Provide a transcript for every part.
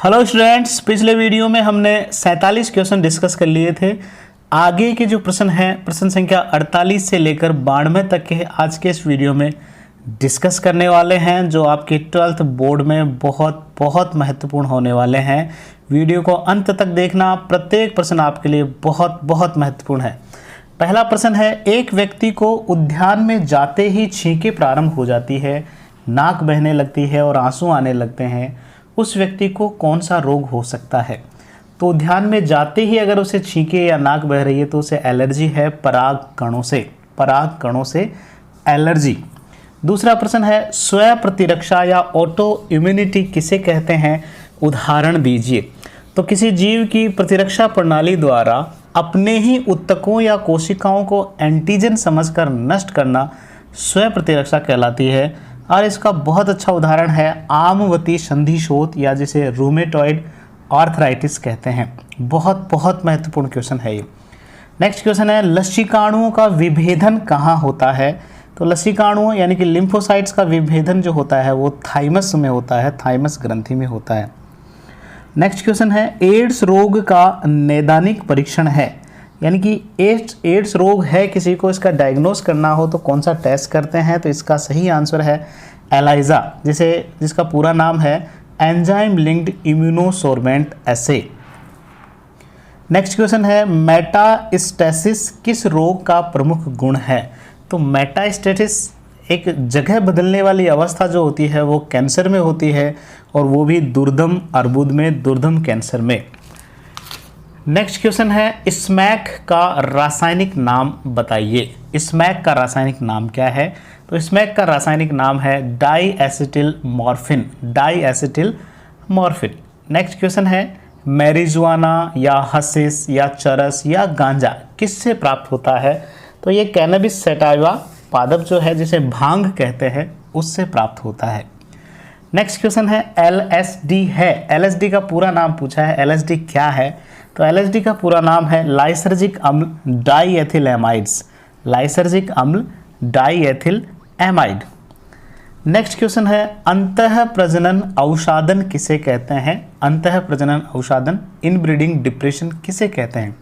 Hello students, पिछले video में हमने 47 क्वेश्चन डिस्कस कर लिए थे। आगे के जो प्रश्न हैं, प्रश्न संख्या 48 से लेकर 92 तक के आज के इस वीडियो में डिस्कस करने वाले हैं, जो आपके 12th बोर्ड में बहुत बहुत महत्वपूर्ण होने वाले हैं। वीडियो को अंत तक देखना, प्रत्येक प्रश्न आपके लिए बहुत बहुत महत्वपूर्ण है। पहला प्रश्न है, एक व्यक्ति को उद्यान में जाते ही छींकें प्रारंभ हो जाती है, नाक बहने लगती है और आंसू आने लगते हैं, उस व्यक्ति को कौन सा रोग हो सकता है? तो उद्यान में जाते ही अगर उसे छींके या नाक बह रही है तो उसे एलर्जी है पराग कणों से एलर्जी। दूसरा प्रश्न है, स्व प्रतिरक्षा या ऑटो इम्यूनिटी किसे कहते हैं? उदाहरण दीजिए। तो किसी जीव की प्रतिरक्षा प्रणाली द्वारा अपने ही उत्तकों या कोशिकाओं को एंटीजन समझकर नष्ट करना स्व प्रतिरक्षा कहलाती है। और इसका बहुत अच्छा उदाहरण है आमवती संधिशोथ, या जिसे रूमेटॉइड आर्थराइटिस कहते हैं। बहुत बहुत महत्वपूर्ण क्वेश्चन है ये। नेक्स्ट क्वेश्चन है, लसीकाणुओं का विभेदन कहाँ होता है? तो लसीकाणुओं यानी कि लिम्फोसाइट्स का विभेदन जो होता है वो थाइमस में होता है, थाइमस ग्रंथि में होता है। नेक्स्ट क्वेश्चन है, एड्स रोग का नैदानिक परीक्षण है, यानी कि एड्स रोग है किसी को, इसका डायग्नोस करना हो तो कौन सा टेस्ट करते हैं? तो इसका सही आंसर है एलाइजा, जिसका पूरा नाम है एंजाइम लिंक्ड इम्यूनोसोर्बेंट एसे। नेक्स्ट क्वेश्चन है, मेटास्टेसिस किस रोग का प्रमुख गुण है? तो मेटास्टेसिस एक जगह बदलने वाली अवस्था जो होती है वो कैंसर में होती है, और वो भी दुर्दम अर्बुद में, दुर्दम कैंसर में। नेक्स्ट क्वेश्चन है, स्मैक का रासायनिक नाम बताइए। स्मैक का रासायनिक नाम क्या है? तो स्मैक का रासायनिक नाम है डाईएसिटिल मॉर्फिन। नेक्स्ट क्वेश्चन है, मैरिजुआना या हशिश या चरस या गांजा किससे प्राप्त होता है? तो ये कैनबिस सैटाइवा पादप जो है, जिसे भांग कहते हैं, उससे प्राप्त होता है। नेक्स्ट क्वेश्चन है, एलएसडी है, एलएसडी का पूरा नाम पूछा है। एलएसडी क्या है? तो एलएसडी का पूरा नाम है लाइसर्जिक अम्ल डाईएथिल एमाइड। नेक्स्ट क्वेश्चन है, अंतः प्रजनन अवसादन किसे कहते हैं? अंतः प्रजनन अवसादन, इनब्रीडिंग डिप्रेशन किसे कहते हैं?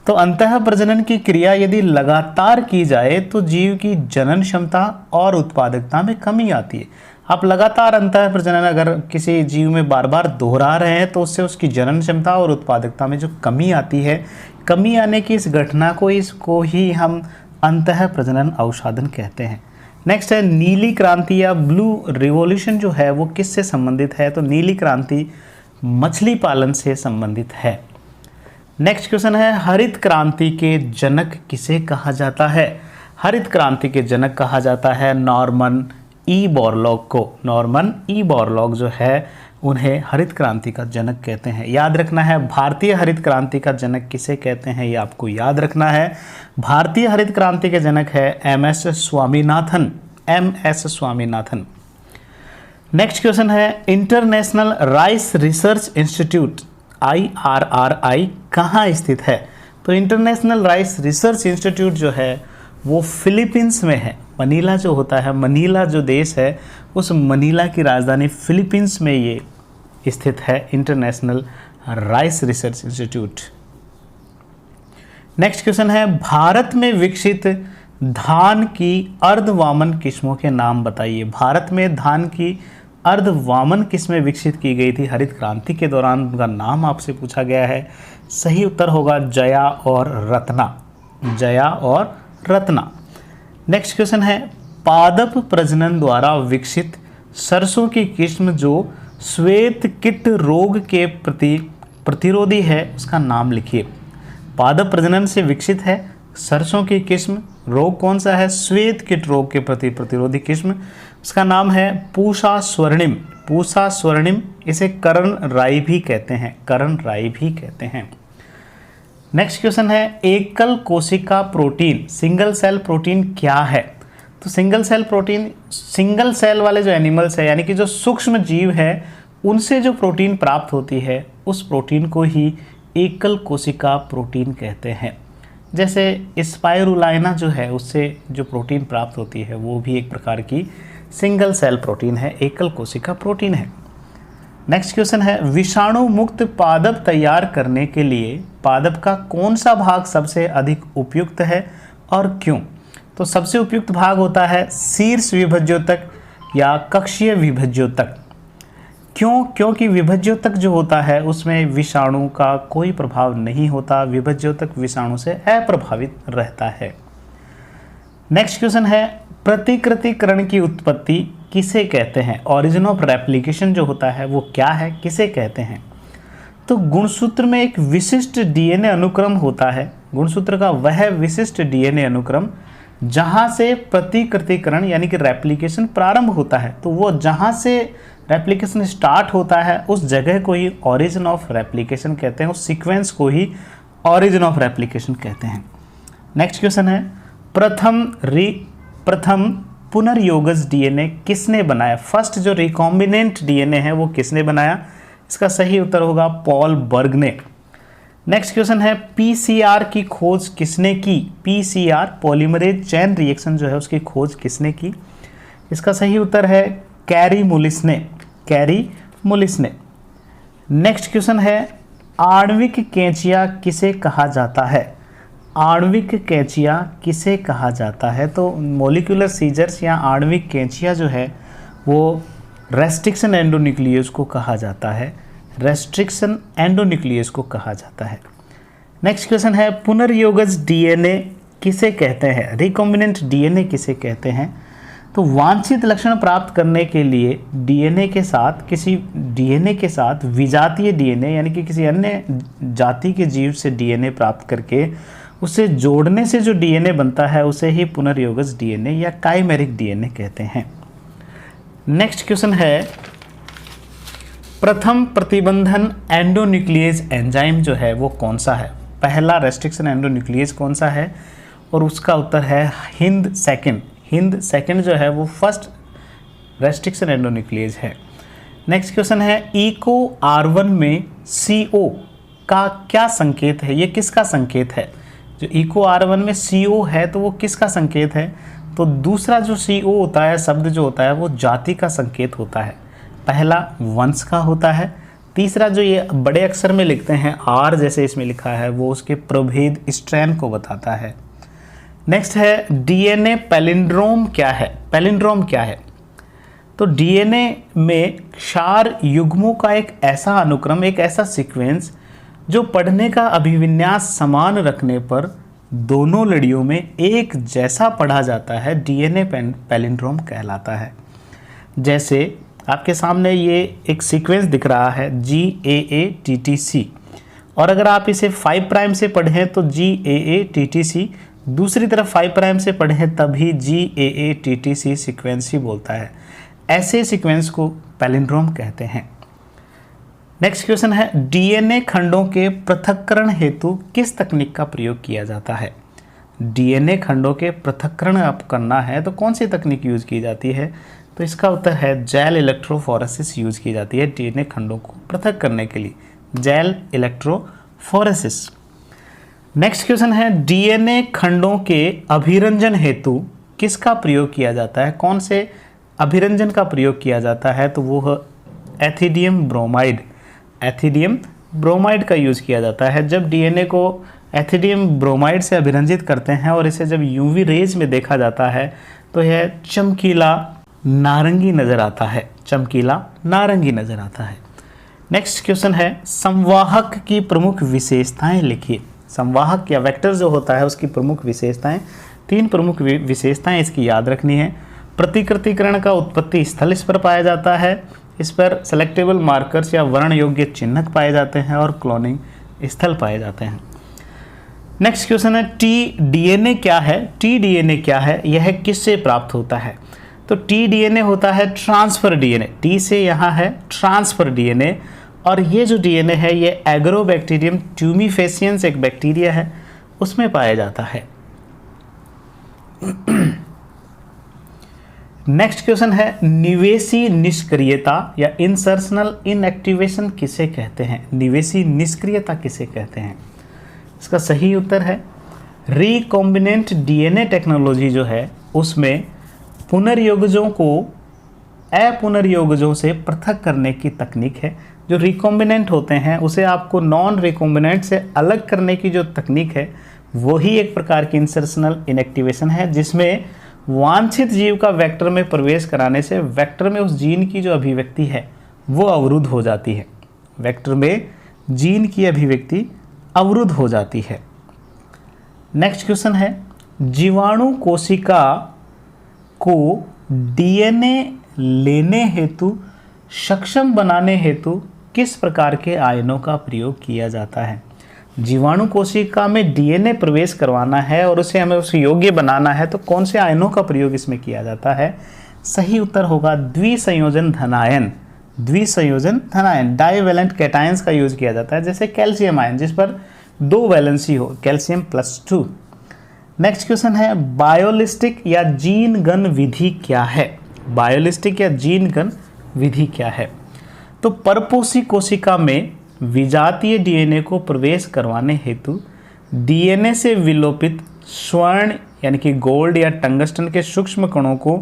तो अंतः प्रजनन की क्रिया यदि लगातार की जाए तो जीव की जनन क्षमता और उत्पादकता में कमी आती है। आप लगातार अंतः प्रजनन अगर किसी जीव में बार बार दोहरा रहे हैं तो उससे उसकी जनन क्षमता और उत्पादकता में जो कमी आती है, कमी आने की इस घटना को, इसको ही हम अंतः प्रजनन अवसादन कहते हैं। नेक्स्ट है, नीली क्रांति या ब्लू रिवॉल्यूशन जो है वो किससे संबंधित है? तो नीली क्रांति मछली पालन से संबंधित है। नेक्स्ट क्वेश्चन है, हरित क्रांति के जनक किसे कहा जाता है? हरित क्रांति के जनक कहा जाता है नॉर्मन ई बोरलॉग को। नॉर्मन ई बोरलॉग जो है, उन्हें हरित क्रांति का जनक कहते हैं। याद रखना है, भारतीय हरित क्रांति का जनक किसे कहते हैं, ये आपको याद रखना है। भारतीय हरित क्रांति के जनक है एमएस स्वामीनाथन। नेक्स्ट क्वेश्चन है, international rice research institute IRRI कहाँ स्थित है? तो इंटरनेशनल राइस रिसर्च इंस्टीट्यूट जो है वो फिलीपींस में है। मनीला जो होता है, मनीला जो देश है, उस मनीला की राजधानी फिलीपींस में ये स्थित है, international rice research institute. Next question है, भारत में विकसित धान की अर्धवामन किस्मों के नाम बताइए। भारत में धान की अर्धवामन किस्में विकसित की गई थी हरित क्रांति के दौरान, उनका नाम आपसे पूछा गया है। सही उत्तर होगा जया और रत्ना। नेक्स्ट क्वेश्चन है, पादप प्रजनन द्वारा विकसित सरसों की किस्म जो श्वेत कीट रोग के प्रति प्रतिरोधी है, उसका नाम लिखिए। पादप प्रजनन से विकसित है सरसों की किस्म, रोग कौन सा है? श्वेत कीट रोग के प्रति प्रतिरोधी किस्म, उसका नाम है पूषा स्वर्णिम। इसे करण राई भी कहते हैं। नेक्स्ट क्वेश्चन है, एकल कोशिका प्रोटीन, सिंगल सेल प्रोटीन क्या है? तो single cell protein, single cell वाले जो एनिमल्स है, यानी कि जो सूक्ष्म जीव है, उनसे जो प्रोटीन प्राप्त होती है, उस प्रोटीन को ही एकल कोशिका प्रोटीन कहते हैं। जैसे स्पाइरुलाइना जो है, उससे जो प्रोटीन प्राप्त होती है वो भी एक प्रकार की सिंगल सेल प्रोटीन है, एकल कोशिका प्रोटीन है। नेक्स्ट क्वेश्चन है विषाणु मुक्त पादप तैयार करने के लिए पादप का कौन सा भाग सबसे अधिक उपयुक्त है और क्यों? तो सबसे उपयुक्त भाग होता है शीर्ष विभज्योतक या कक्षीय विभज्योतक। क्यों? क्योंकि विभज्योतक जो होता है उसमें विषाणु का कोई प्रभाव नहीं होता, विभज्योतक विषाणु से अप्रभावित रहता है। नेक्स्ट क्वेश्चन है प्रतिकृतिकरण की उत्पत्ति किसे कहते हैं? ओरिजिन ऑफ रेप्लिकेशन जो होता है वो क्या है, किसे कहते हैं? तो गुणसूत्र में एक विशिष्ट डीएनए अनुक्रम होता है, गुणसूत्र का वह विशिष्ट डीएनए अनुक्रम जहां से प्रतिकृतिकरण यानी कि रेप्लिकेशन प्रारंभ होता है। तो वो जहां से रेप्लिकेशन स्टार्ट होता है उस जगह को ही ओरिजिन ऑफ रेप्लिकेशन कहते हैं, उस सीक्वेंस को ही ओरिजिन ऑफ रेप्लिकेशन कहते हैं। नेक्स्ट क्वेश्चन है प्रथम पुनर्योगज डीएनए किसने बनाया? फर्स्ट जो रिकॉम्बिनेंट डीएनए है वो किसने बनाया? इसका सही उत्तर होगा पॉल बर्ग ने। नेक्स्ट क्वेश्चन है पीसीआर की खोज किसने की? पीसीआर पॉलीमरेज चेन रिएक्शन जो है उसकी खोज किसने की? इसका सही उत्तर है कैरी मुलिस ने, कैरी मुलिस ने। नेक्स्ट क्वेश्चन है आणविक कैंचिया किसे कहा जाता है? आणविक कैंचिया किसे कहा जाता है? तो मॉलिक्यूलर सीजर्स या आणविक कैंचिया जो है वो रेस्ट्रिक्शन एंडोन्यूक्लियस को कहा जाता है, रेस्ट्रिक्शन एंडोन्यूक्लियस को कहा जाता है। नेक्स्ट क्वेश्चन है पुनर्योगज डीएनए किसे कहते हैं? रिकॉम्बिनेंट डीएनए किसे कहते हैं? तो वांछित लक्षण प्राप्त करने के लिए डीएनए के साथ किसी डीएनए के साथ विजातीय डीएनए यानी कि किसी अन्य जाति के जीव से डीएनए प्राप्त करके उसे जोड़ने से जो डीएनए बनता है उसे ही पुनर्योगज डीएनए या काइमेरिक डीएनए कहते हैं। नेक्स्ट क्वेश्चन है प्रथम प्रतिबंधन एंडोन्यूक्लियस एंजाइम जो है वो कौन सा है? पहला रेस्ट्रिक्शन एंडोन्यूक्लियस कौन सा है? और उसका उत्तर है हिंद सेकंड। हिंद सेकंड जो है वो फर्स्ट रेस्ट्रिक्शन एंडोन्यूक्लियस है। नेक्स्ट क्वेश्चन है इको R1 में CO का क्या संकेत है? ये किसका संकेत है? जो इको R1 में CO है तो वो किसका संकेत है? तो दूसरा जो CO होता है, शब्द जो होता है वो जाति का संकेत होता है। पहला वंश का होता है, तीसरा जो ये बड़े अक्षर में लिखते हैं R जैसे इसमें लिखा है वो उसके प्रभेद स्ट्रैंड को बताता है। नेक्स्ट है डीएनए पैलिंड्रोम क्या है? पैलिंड्रोम क्या है? तो डीएनए में क्षार युग्मों का एक ऐसा अनुक्रम, एक ऐसा सीक्वेंस जो पढ़ने का अभिविन्यास समान रखने पर दोनों लड़ियों में एक जैसा पढ़ा जाता है, डीएनए पैलिंड्रोम कहलाता है। जैसे आपके सामने ये एक सीक्वेंस दिख रहा है GAATTC, और अगर आप इसे 5 प्राइम से पढ़ें तो GAATTC, दूसरी तरफ 5 प्राइम से पढ़ें तभी GAATTC सीक्वेंस ही बोलता है। ऐसे सीक्वेंस को पैलिंड्रोम कहते हैं। नेक्स्ट क्वेश्चन है डीएनए खंडों के पृथक्करण हेतु किस तकनीक का प्रयोग किया जाता है? डीएनए खंडों के पृथक्करण आप करना है तो कौन सी तकनीक यूज की जाती है? तो इसका उत्तर है जेल इलेक्ट्रोफोरेसिस यूज की जाती है डीएनए खंडों को पृथक करने के लिए, जेल इलेक्ट्रोफोरेसिस। नेक्स्ट क्वेश्चन है डीएनए खंडों के अभिरंजन हेतु किसका प्रयोग किया जाता है? कौन से अभिरंजन का प्रयोग किया जाता है? तो वो है एथिडियम ब्रोमाइड। एथिडियम ब्रोमाइड का यूज़ किया जाता है। जब डीएनए को एथिडियम ब्रोमाइड से अभिरंजित करते हैं और इसे जब यूवी रेज में देखा जाता है तो यह चमकीला नारंगी नज़र आता है, चमकीला नारंगी नज़र आता है। नेक्स्ट क्वेश्चन है संवाहक की प्रमुख विशेषताएं लिखिए। संवाहक या वेक्टर जो होता है उसकी प्रमुख विशेषताएं, 3 प्रमुख विशेषताएं इसकी याद रखनी है। प्रतिकृतिकरण का उत्पत्ति स्थल इस पर पाया जाता है, इस पर सेलेक्टेबल मार्कर्स या वर्ण योग्य चिन्हक पाए जाते हैं और क्लोनिंग स्थल पाए जाते हैं। नेक्स्ट क्वेश्चन है टीडीएनए क्या है? टीडीएनए क्या है? यह किससे प्राप्त होता है? तो टीडीएनए होता है ट्रांसफर डीएनए, टी से यहाँ है ट्रांसफर डीएनए, और ये जो डीएनए है ये एग्रोबैक्टीरियम ट्यूमीफेसियंस एक बैक्टीरिया है उसमें पाया जाता है। नेक्स्ट क्वेश्चन है निवेशी निष्क्रियता या इंसर्शनल इनएक्टिवेशन किसे कहते हैं? निवेशी निष्क्रियता किसे कहते हैं? इसका सही उत्तर है रिकॉम्बिनेंट डीएनए टेक्नोलॉजी जो है उसमें पुनर्योगजों को अपुनर्योगजों से पृथक करने की तकनीक है। जो रिकॉम्बिनेंट होते हैं उसे आपको नॉन रिकॉम्बिनेंट से अलग करने की जो तकनीक है वही एक प्रकार की इंसर्शनल इनएक्टिवेशन है, जिसमें वांछित जीव का वेक्टर में प्रवेश कराने से वेक्टर में उस जीन की जो अभिव्यक्ति है वो अवरुद्ध हो जाती है। वेक्टर में जीन की अभिव्यक्ति अवरुद्ध हो जाती है। नेक्स्ट क्वेश्चन है, जीवाणु कोशिका को डीएनए लेने हेतु सक्षम बनाने हेतु किस प्रकार के आयनों का प्रयोग किया जाता है? जीवाणु कोशिका में डीएनए प्रवेश करवाना है और उसे हमें उसे योग्य बनाना है तो कौन से आयनों का प्रयोग इसमें किया जाता है? सही उत्तर होगा द्विसंयोजन धनायन। द्विसंयोजन धनायन, डाइवैलेंट कैटायंस का यूज किया जाता है, जैसे कैल्शियम आयन जिस पर 2 वैलेंसी हो, कैल्शियम +2। नेक्स्ट क्वेश्चन है, बायोलिस्टिक या जीन गन विधि क्या है? बायोलिस्टिक या जीन गन विधि क्या है? तो परपोषी कोशिका में विजातीय डीएनए को प्रवेश करवाने हेतु डीएनए से विलोपित स्वर्ण यानी कि गोल्ड या टंगस्टन के सूक्ष्म कणों को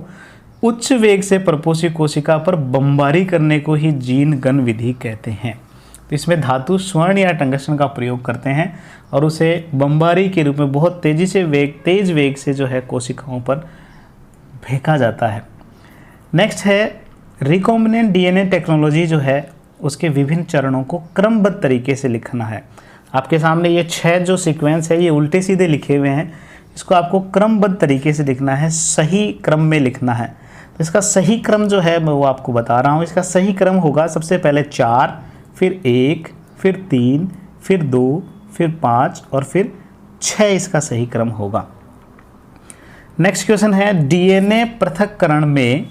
उच्च वेग से परपोषी कोशिका पर बमबारी करने को ही जीन गन विधि कहते हैं। तो इसमें धातु स्वर्ण या टंगस्टन का प्रयोग करते हैं और उसे बमबारी के रूप में बहुत तेज वेग से जो है कोशिकाओं पर फेंका जाता है। नेक्स्ट है, रिकॉम्बिनेंट डीएनए टेक्नोलॉजी जो है उसके विभिन्न चरणों को क्रमबद्ध तरीके से लिखना है। आपके सामने ये 6 जो सीक्वेंस है ये उल्टे सीधे लिखे हुए हैं, इसको आपको क्रमबद्ध तरीके से लिखना है, सही क्रम में लिखना है। तो इसका सही क्रम जो है मैं वो आपको बता रहा हूँ। इसका सही क्रम होगा सबसे पहले 4, फिर 1, फिर 3, फिर 2, फिर 5 और फिर 6 इसका सही क्रम होगा। नेक्स्ट क्वेश्चन है, डीएनए पृथक्करण में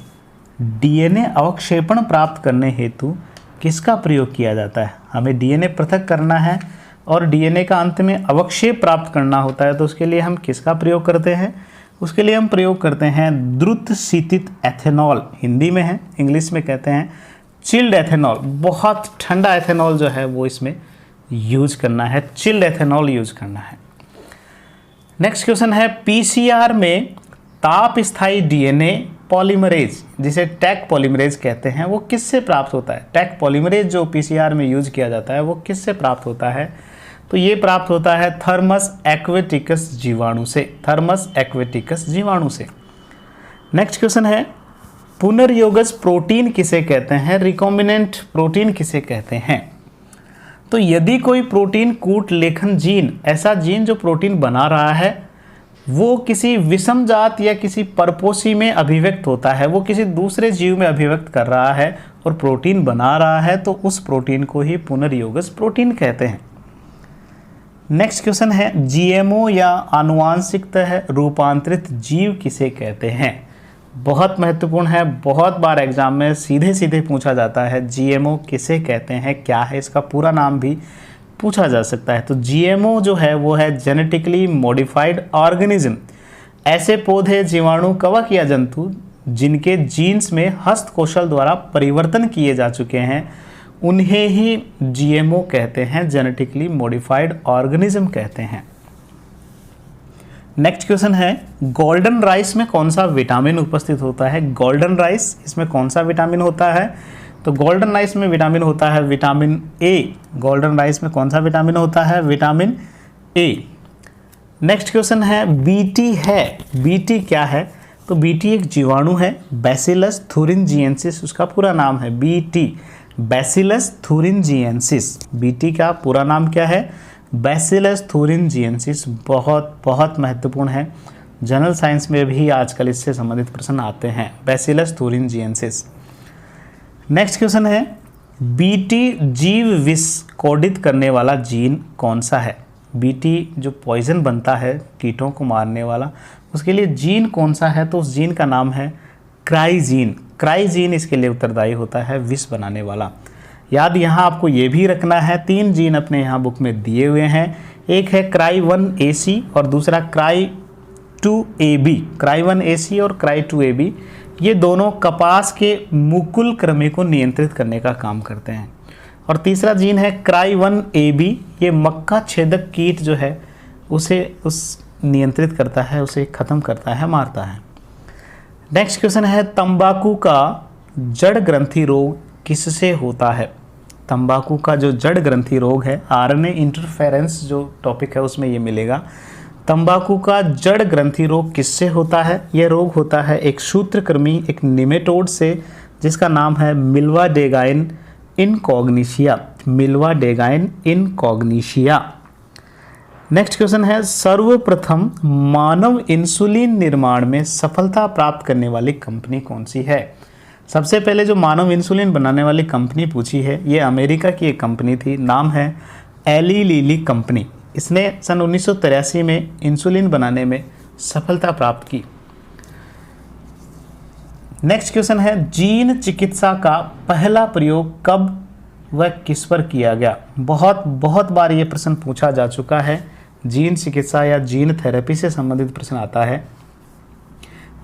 डीएनए अवक्षेपण प्राप्त करने हेतु किसका प्रयोग किया जाता है? हमें डीएनए पृथक करना है और डीएनए का अंत में अवक्षेप प्राप्त करना होता है, तो उसके लिए हम किसका प्रयोग करते हैं? उसके लिए हम प्रयोग करते हैं द्रुत शीतित एथेनॉल, हिंदी में है, इंग्लिश में कहते हैं चिल्ड एथेनॉल। बहुत ठंडा एथेनॉल जो है वो इसमें यूज करना है, चिल्ड एथेनॉल यूज करना है। नेक्स्ट क्वेश्चन है, पीसीआर में ताप स्थायी डीएनए पॉलीमरेज जिसे टैक पॉलीमरेज कहते हैं वो किससे प्राप्त होता है? टैक पॉलीमरेज जो पीसीआर में यूज किया जाता है वो किससे प्राप्त होता है? तो ये प्राप्त होता है थर्मस एक्वेटिकस जीवाणु से, थर्मस एक्वेटिकस जीवाणु से। नेक्स्ट क्वेश्चन है, पुनर्योगज प्रोटीन किसे कहते हैं? रिकॉम्बिनेंट प्रोटीन किसे कहते हैं? तो यदि कोई प्रोटीन कूट लेखन जीन, ऐसा जीन जो प्रोटीन बना रहा है वो किसी विषम जात या किसी परपोषी में अभिव्यक्त होता है, वो किसी दूसरे जीव में अभिव्यक्त कर रहा है और प्रोटीन बना रहा है, तो उस प्रोटीन को ही पुनर्योगज प्रोटीन कहते हैं। नेक्स्ट क्वेश्चन है, जीएमओ या आनुवांशिकतः रूपांतरित जीव किसे कहते हैं? बहुत महत्वपूर्ण है, बहुत बार एग्जाम में सीधे सीधे पूछा जाता है, जीएमओ किसे कहते हैं, क्या है इसका पूरा नाम भी पूछा जा सकता है। तो जीएमओ जो है वो है जेनेटिकली मॉडिफाइड ऑर्गेनिज्म, ऐसे पौधे, जीवाणु, कवक या जंतु जिनके जीन्स में हस्तकौशल द्वारा परिवर्तन किए जा चुके हैं उन्हें ही जीएमओ कहते हैं, जेनेटिकली मॉडिफाइड ऑर्गेनिज्म कहते हैं। नेक्स्ट क्वेश्चन है, गोल्डन राइस में कौन सा विटामिन उपस्थित होता है? गोल्डन राइस, इसमें कौन सा विटामिन होता है? तो गोल्डन राइस में विटामिन होता है विटामिन ए। गोल्डन राइस में कौन सा विटामिन होता है? Vitamin A. नेक्स्ट क्वेश्चन है, बीटी है, बीटी क्या है? तो बीटी एक जीवाणु है, बैसिलस थुरिनजिएंसिस उसका पूरा नाम है, बीटी बैसिलस थुरिनजिएंसिस। बीटी का पूरा नाम क्या है? बैसिलस थुरिनजिएंसिस। बहुत बहुत महत्वपूर्ण है, जनरल साइंस में भी आजकल इससे संबंधित प्रश्न आते हैं, बैसिलस थुरिनजिएंसिस। नेक्स्ट क्वेश्चन है, बीटी जीव विष कोडित करने वाला जीन कौन सा है? बीटी जो पॉइजन बनता है कीटों को मारने वाला, उसके लिए जीन कौन सा है? तो उस जीन का नाम है क्राइजीन। क्राइजीन इसके लिए उत्तरदायी होता है विष बनाने वाला। याद यहाँ आपको ये भी रखना है, 3 जीन अपने यहाँ बुक में दिए हुए हैं, एक है क्राई1AC और दूसरा क्राई2AB। क्राई1AC और क्राई2AB ये दोनों कपास के मुकुल कृमि को नियंत्रित करने का काम करते हैं। और तीसरा जीन है क्राई1AB, ये मक्का छेदक कीट जो है उसे नियंत्रित करता है, उसे खत्म करता है, मारता है। नेक्स्ट क्वेश्चन है, तंबाकू का जड़ ग्रंथि रोग किससे होता है? तंबाकू का जो जड़ ग्रंथि रोग है, आरएनए इंटरफेरेंस जो टॉपिक है उसमें ये मिलेगा। तंबाकू का जड़ ग्रंथि रोग किससे होता है? यह रोग होता है एक सूत्रकृमि, एक निमेटोड से, जिसका नाम है मिल्वाडेगाइन इनकॉग्निशिया। मिल्वाडेगाइन इनकॉग्निशिया। नेक्स्ट क्वेश्चन है, सर्वप्रथम मानव इंसुलिन निर्माण में सफलता प्राप्त करने वाली कंपनी कौन सी है? सबसे पहले जो मानव इंसुलिन बनाने वाली कंपनी पूछी है, ये अमेरिका की एक कंपनी थी, नाम है एली लिली कंपनी। इसने सन 1983 में इंसुलिन बनाने में सफलता प्राप्त की। नेक्स्ट क्वेश्चन है, जीन चिकित्सा का पहला प्रयोग कब व किस पर किया गया? बहुत बार ये प्रश्न पूछा जा चुका है। जीन चिकित्सा या जीन थेरेपी से संबंधित प्रश्न आता है।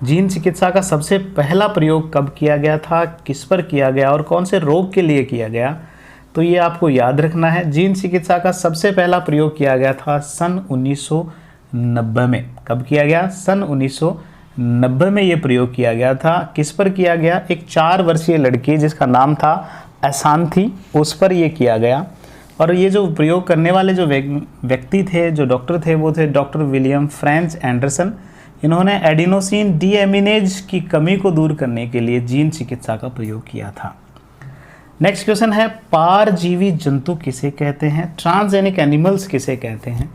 जीन चिकित्सा का सबसे पहला प्रयोग कब किया गया था, किस पर किया गया और कौन से रोग के लिए किया गया? तो ये आपको याद रखना है। जीन चिकित्सा का सबसे पहला प्रयोग किया गया था सन 1990 में। कब किया गया? सन 1990 में ये प्रयोग किया गया था। किस पर किया गया? एक 4 वर्षीय लड़की जिसका नाम था अशांति, उस पर ये किया गया। और ये जो प्रयोग करने वाले जो व्यक्ति थे, जो डॉक्टर थे, वो थे डॉक्टर विलियम फ्रेंच एंडरसन। इन्होंने एडिनोसिन डीएमिनेज की कमी को दूर करने के लिए जीन चिकित्सा का प्रयोग किया था। नेक्स्ट क्वेश्चन है, पारजीवी जंतु किसे कहते हैं? ट्रांसजेनिक एनिमल्स किसे कहते हैं?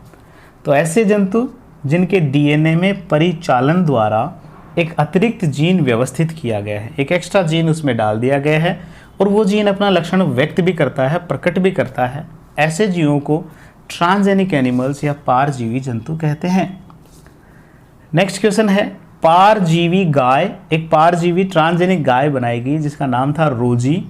तो ऐसे जंतु जिनके डीएनए में परिचालन द्वारा एक अतिरिक्त जीन व्यवस्थित किया गया है, एक एक्स्ट्रा जीन उसमें डाल दिया गया है और वो जीन अपना लक्षण व्यक्त भी करता है, प्रकट भी करता है। ऐसे जीवों को ट्रांसजेनिक एनिमल्स या पारजीवी जंतु कहते हैं। नेक्स्ट क्वेश्चन है, पारजीवी गाय, एक पारजीवी ट्रांसजेनिक गाय बनाई गई जिसका नाम था रोजी।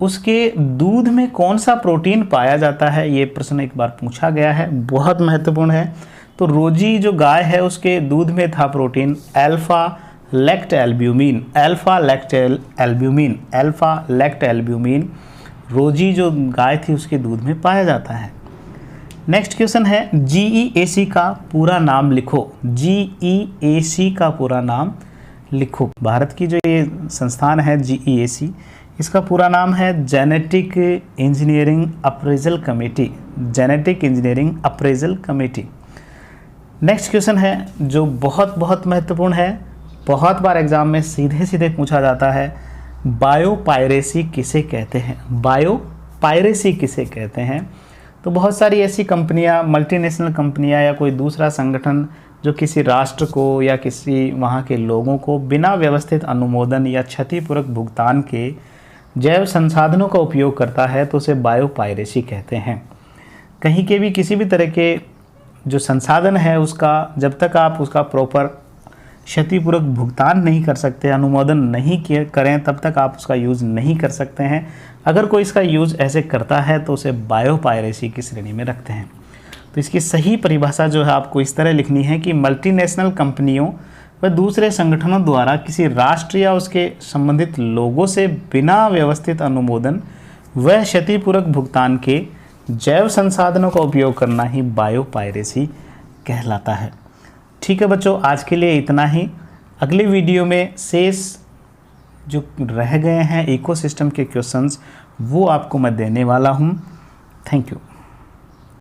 उसके दूध में कौन सा प्रोटीन पाया जाता है? ये प्रश्न एक बार पूछा गया है, बहुत महत्वपूर्ण है। तो रोजी जो गाय है उसके दूध में था protein alpha lactalbumin. Alpha lactalbumin, alpha lactalbumin रोजी जो गाय थी उसके दूध में पाया जाता है। नेक्स्ट क्वेश्चन है, जीईएसी का पूरा नाम लिखो। जीईएसी का पूरा नाम लिखो। भारत की जो ये संस्थान है जीईएसी, इसका पूरा नाम है genetic engineering appraisal committee. Genetic engineering appraisal committee. Next question है जो बहुत महत्वपूर्ण है, बहुत बार एग्जाम में सीधे पूछा जाता है, बायोपायरेसी किसे कहते हैं? बायोपायरेसी किसे कहते हैं? तो बहुत सारी ऐसी कंपनियां, मल्टीनेशनल कंपनियां या कोई दूसरा संगठन जो किसी राष्ट्र को या किसी वहां के लोगों को बिना व्यवस्थित अनुमोदन या क्षतिपूरक भुगतान के जैव संसाधनों का उपयोग करता है तो उसे बायोपायरेसी कहते हैं। कहीं के भी किसी भी तरह के जो संसाधन है उसका जब तक आप उसका प्रॉपर क्षतिपूरक भुगतान नहीं कर सकते, अनुमोदन नहीं करें, तब तक आप उसका यूज़ नहीं कर सकते हैं। अगर कोई इसका यूज़ ऐसे करता है तो उसे बायोपायरेसी की श्रेणी में रखते हैं। तो इसकी सही परिभाषा जो है आपको इस तरह लिखनी है कि मल्टीनेशनल कंपनियों व दूसरे संगठनों द्वारा किसी राष्ट्र या उसके संबंधित लोगों से बिना व्यवस्थित अनुमोदन व क्षतिपूरक भुगतान के जैव संसाधनों का उपयोग करना ही बायोपायरेसी कहलाता है। ठीक है बच्चों, आज के लिए इतना ही। अगले वीडियो में शेष जो रह गए हैं इकोसिस्टम के क्वेश्चंस वो आपको मैं देने वाला हूँ। Thank you.